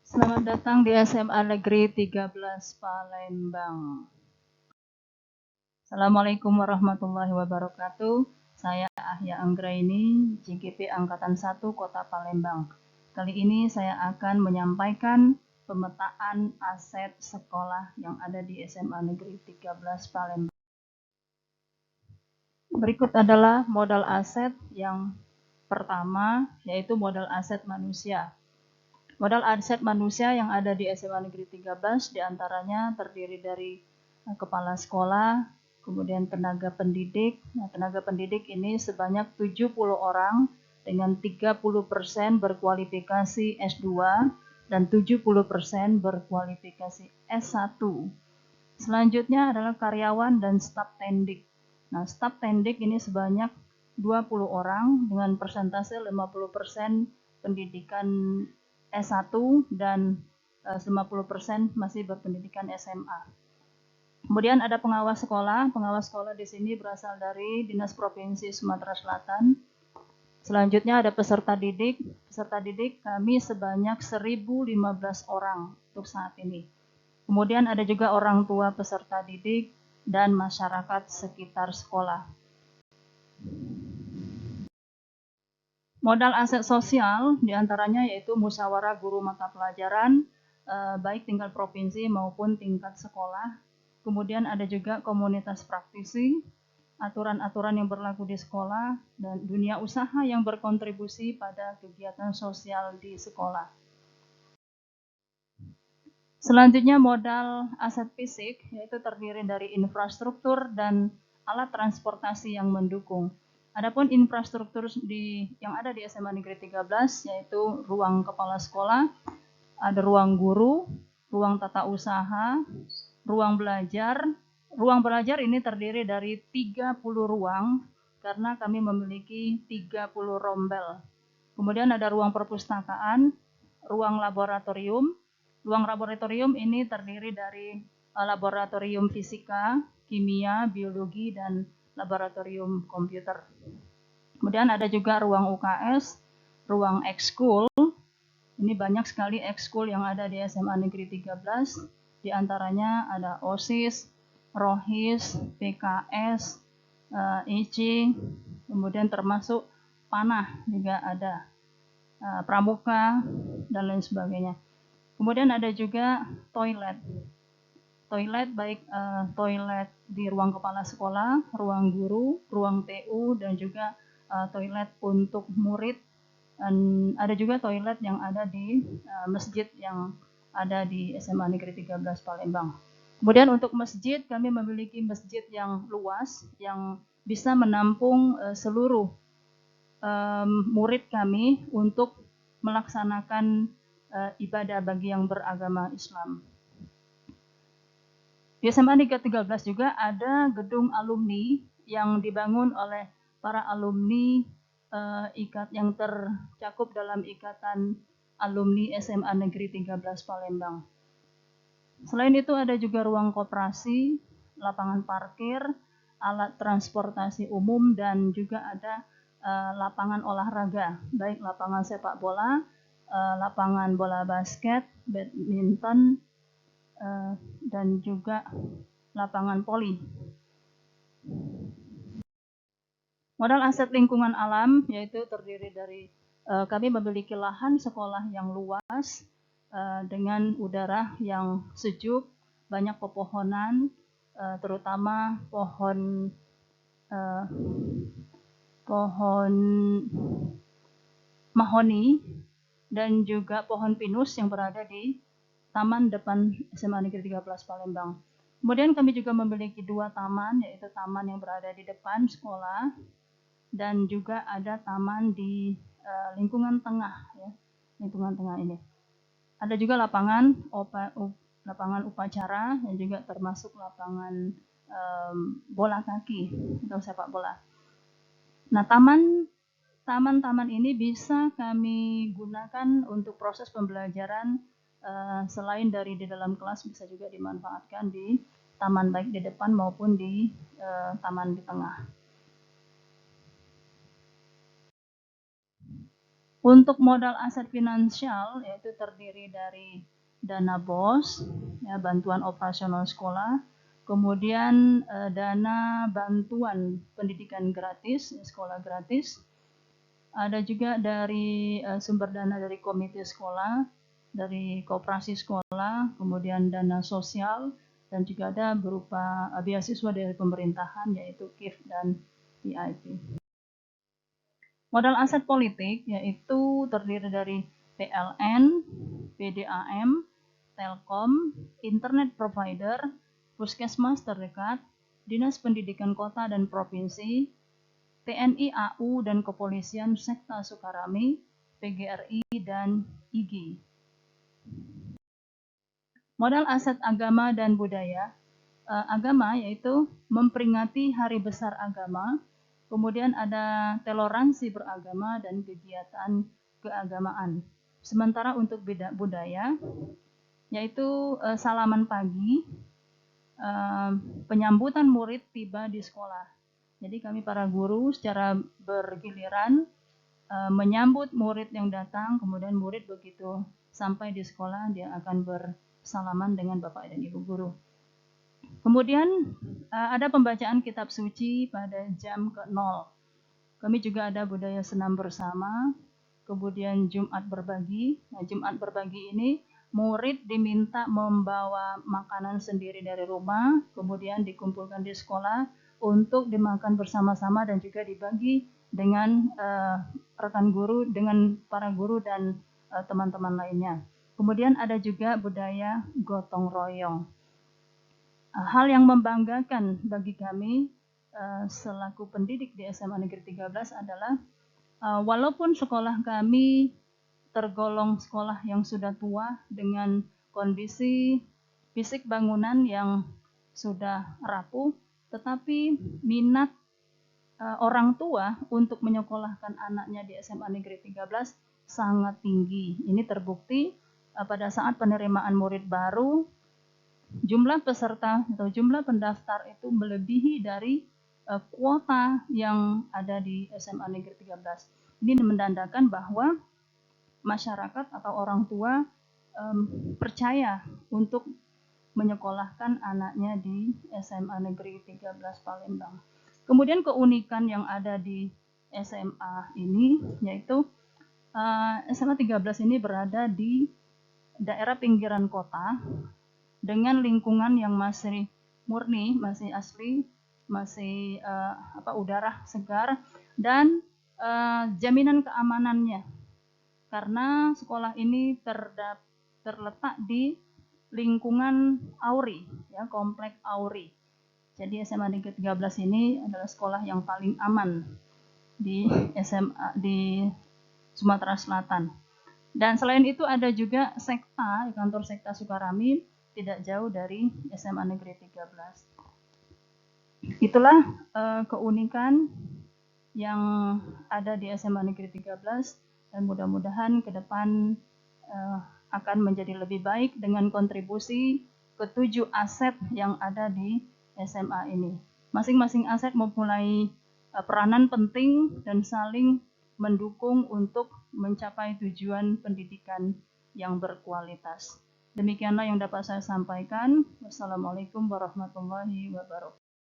Selamat datang di SMA Negeri 13 Palembang. Assalamualaikum warahmatullahi wabarakatuh. Saya Ahya Anggraini, JGP Angkatan 1 Kota Palembang. Kali ini saya akan menyampaikan pemetaan aset sekolah yang ada di SMA Negeri 13 Palembang. Berikut adalah modal aset yang pertama, yaitu modal aset manusia. Modal aset manusia yang ada di SMA Negeri 13 diantaranya terdiri dari kepala sekolah, kemudian tenaga pendidik. Nah, tenaga pendidik ini sebanyak 70 orang dengan 30% berkualifikasi S2 dan 70% berkualifikasi S1. Selanjutnya adalah karyawan dan staf tendik. Nah, staf tendik ini sebanyak 20 orang dengan persentase 50% pendidikan S1 dan 50% masih berpendidikan SMA. Kemudian ada pengawas sekolah. Pengawas sekolah di sini berasal dari Dinas Provinsi Sumatera Selatan. Selanjutnya ada peserta didik. Peserta didik kami sebanyak 1.015 orang untuk saat ini. Kemudian ada juga orang tua peserta didik dan masyarakat sekitar sekolah. Modal aset sosial diantaranya yaitu musyawarah guru mata pelajaran, baik tingkat provinsi maupun tingkat sekolah. Kemudian ada juga komunitas praktisi, aturan-aturan yang berlaku di sekolah, dan dunia usaha yang berkontribusi pada kegiatan sosial di sekolah. Selanjutnya modal aset fisik, yaitu terdiri dari infrastruktur dan alat transportasi yang mendukung. Adapun infrastruktur yang ada di SMA Negeri 13, yaitu ruang kepala sekolah, ada ruang guru, ruang tata usaha, ruang belajar. Ruang belajar ini terdiri dari 30 ruang, karena kami memiliki 30 rombel. Kemudian ada ruang perpustakaan, ruang laboratorium. Ruang laboratorium ini terdiri dari laboratorium fisika, kimia, biologi, dan laboratorium komputer. Kemudian ada juga ruang UKS, ruang ekskul. Ini banyak sekali ekskul yang ada di SMA Negeri 13. Di antaranya ada OSIS, ROHIS, PKS, IC, kemudian termasuk panah juga ada, pramuka, dan lain sebagainya. Kemudian ada juga toilet. Toilet baik toilet di ruang kepala sekolah, ruang guru, ruang TU, dan juga toilet untuk murid. Dan ada juga toilet yang ada di masjid yang ada di SMA Negeri 13 Palembang. Kemudian untuk masjid, kami memiliki masjid yang luas, yang bisa menampung seluruh murid kami untuk melaksanakan ibadah bagi yang beragama Islam. Di SMA Negeri 13 juga ada gedung alumni yang dibangun oleh para alumni yang tercakup dalam ikatan alumni SMA Negeri 13 Palembang. Selain itu ada juga ruang koperasi, lapangan parkir, alat transportasi umum, dan juga ada lapangan olahraga, baik lapangan sepak bola, lapangan bola basket, badminton, dan juga lapangan voli. Modal aset lingkungan alam yaitu terdiri dari kami memiliki lahan sekolah yang luas dengan udara yang sejuk, banyak pepohonan, terutama pohon mahoni dan juga pohon pinus yang berada di taman depan SMA Negeri 13 Palembang. Kemudian kami juga memiliki 2 taman, yaitu taman yang berada di depan sekolah dan juga ada taman di lingkungan tengah, ya, lingkungan tengah ini. Ada juga lapangan upacara yang juga termasuk lapangan bola kaki atau sepak bola. Nah, taman-taman ini bisa kami gunakan untuk proses pembelajaran, selain dari di dalam kelas bisa juga dimanfaatkan di taman baik di depan maupun di taman di tengah. Untuk modal aset finansial yaitu terdiri dari dana BOS, ya, bantuan operasional sekolah, kemudian dana bantuan pendidikan gratis, sekolah gratis. Ada juga dari sumber dana dari komite sekolah, dari koperasi sekolah, kemudian dana sosial, dan juga ada berupa beasiswa dari pemerintahan yaitu KIF dan PIP. Modal aset politik yaitu terdiri dari PLN, PDAM, Telkom, internet provider, puskesmas terdekat, Dinas Pendidikan Kota dan Provinsi, TNI AU dan Kepolisian Sekta Sukarami, PGRI dan IGI. Modal aset agama dan budaya. Agama yaitu memperingati hari besar agama, kemudian ada toleransi beragama dan kegiatan keagamaan. Sementara untuk budaya yaitu salaman pagi, penyambutan murid tiba di sekolah. Jadi kami para guru secara bergiliran menyambut murid yang datang, kemudian murid begitu sampai di sekolah dia akan bersalaman dengan Bapak dan Ibu guru. Kemudian ada pembacaan kitab suci pada jam ke-0. Kami juga ada budaya senam bersama, kemudian Jumat berbagi. Nah, Jumat berbagi ini murid diminta membawa makanan sendiri dari rumah, kemudian dikumpulkan di sekolah untuk dimakan bersama-sama dan juga dibagi dengan rekan guru, dengan para guru dan teman-teman lainnya. Kemudian ada juga budaya gotong royong. Hal yang membanggakan bagi kami selaku pendidik di SMA Negeri 13 adalah walaupun sekolah kami tergolong sekolah yang sudah tua dengan kondisi fisik bangunan yang sudah rapuh, tetapi minat orang tua untuk menyekolahkan anaknya di SMA Negeri 13 sangat tinggi. Ini terbukti pada saat penerimaan murid baru, jumlah peserta atau jumlah pendaftar itu melebihi dari kuota yang ada di SMA Negeri 13. Ini menandakan bahwa masyarakat atau orang tua percaya untuk menyekolahkan anaknya di SMA Negeri 13 Palembang. Kemudian keunikan yang ada di SMA ini yaitu SMA 13 ini berada di daerah pinggiran kota dengan lingkungan yang masih murni, masih asli, masih udara segar dan jaminan keamanannya. Karena sekolah ini terletak di lingkungan Auri, ya, komplek Auri. Jadi SMA Negeri 13 ini adalah sekolah yang paling aman di SMA di Sumatera Selatan. Dan selain itu ada juga sekta, kantor sekta Sukarami tidak jauh dari SMA Negeri 13. Itulah keunikan yang ada di SMA Negeri 13 dan mudah-mudahan ke depan akan menjadi lebih baik dengan kontribusi ke-7 aset yang ada di SMA ini. Masing-masing aset mempunyai peranan penting dan saling mendukung untuk mencapai tujuan pendidikan yang berkualitas. Demikianlah yang dapat saya sampaikan. Wassalamualaikum warahmatullahi wabarakatuh.